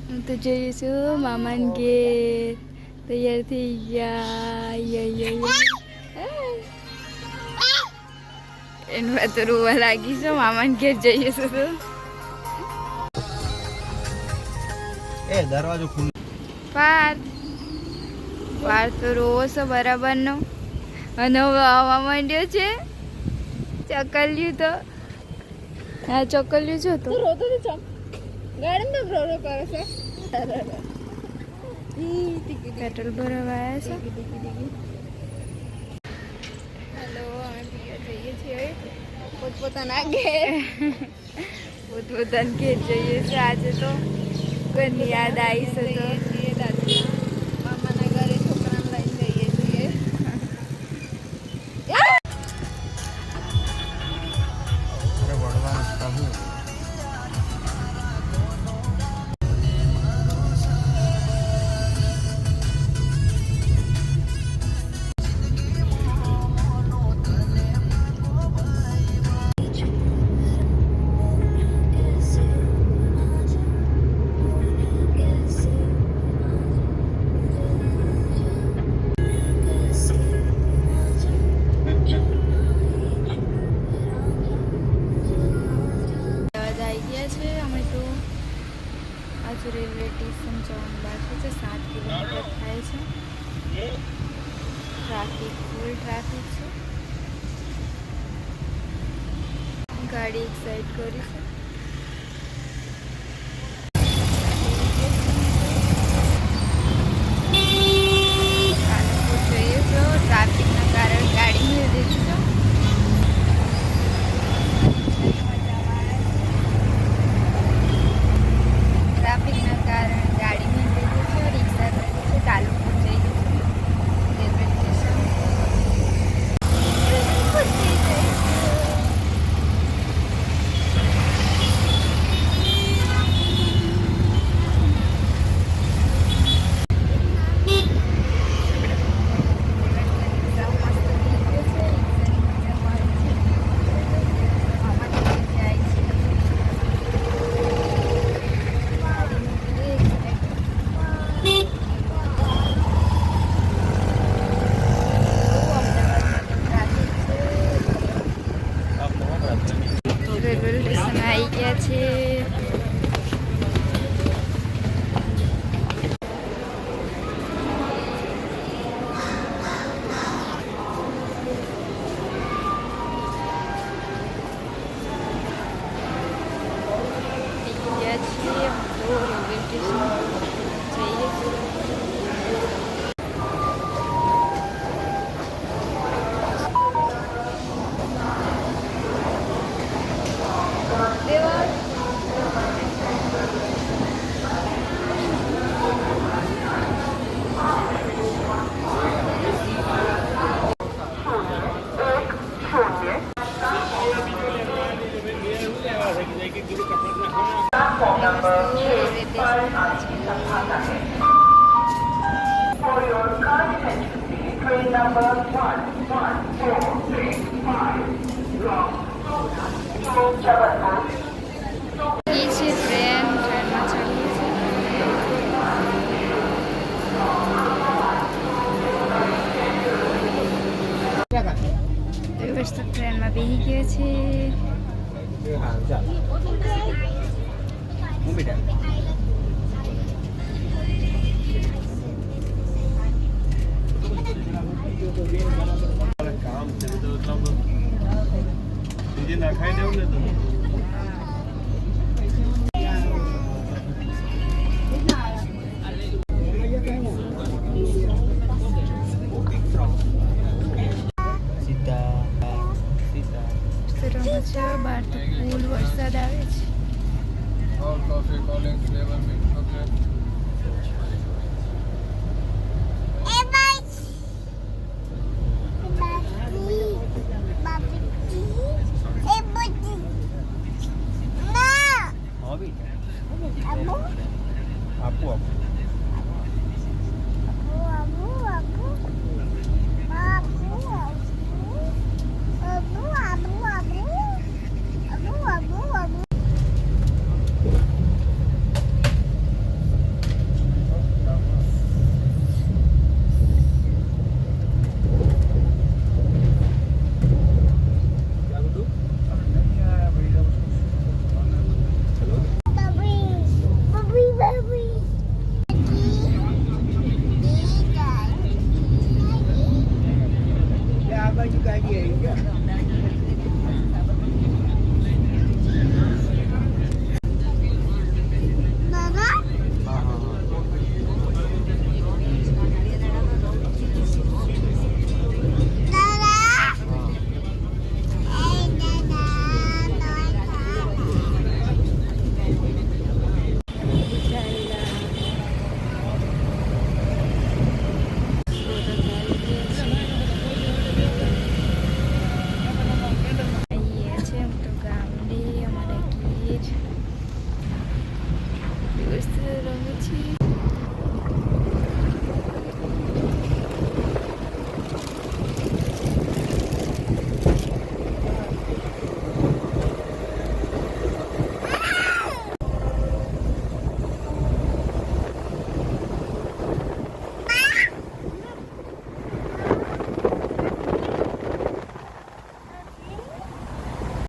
હું તો જઈએ છું મામાને ઘેર. તૈયાર થઈ ગયા. એનું તો રોવા લાગી છે. મામાને ઘેર જઈએ છું તો દરવાજો ખુલ્લો. પાર તો રોવો છો બરાબર નો. અને હવે આવવા માંડ્યો છે ચકલ્યું તો. હા ચકલ્યું છે તો રોતો તો ગાડી માં રોરો કરે છે. પેટ્રોલ ભરાવા આવ્યા છે. હેલો, અમે જઈએ છીએ પોતપોતાના ઘેર. પોતપોતાના ઘેર જઈએ છીએ. આજે તો ઘરની યાદ આવી છે તો મામાના ઘરે છોકરાને લઈને જઈએ છીએ. રેલવે સ્ટેશન જવાનું બાકી છે. 7 કિલોમીટર થાય છે. ફૂલ ટ્રાફિક છે. ગાડી એક સાઈડ કરી છે. જોઈએ તો ટ્રાફિકના કારણે ગાડી મેળ દીધી છે. ટ્રાફિકના કારણે ગાડી મેળ દીધી છે. રિક્ષા કરી છે. કાલુપુર જઈ છે રેલવે સ્ટેશન. રેલવે સ્ટેશન આવી ગયા છે. Train number 11435 from Jabalpur. ये છે ટ્રેનમાં ચડીએ છીએ. તો ટ્રેનમાં બેસી ગયો છે. નાખાઈ દેવું ને તમે. બહાર તો ફૂલ વરસાદ આવે છે. છીએ.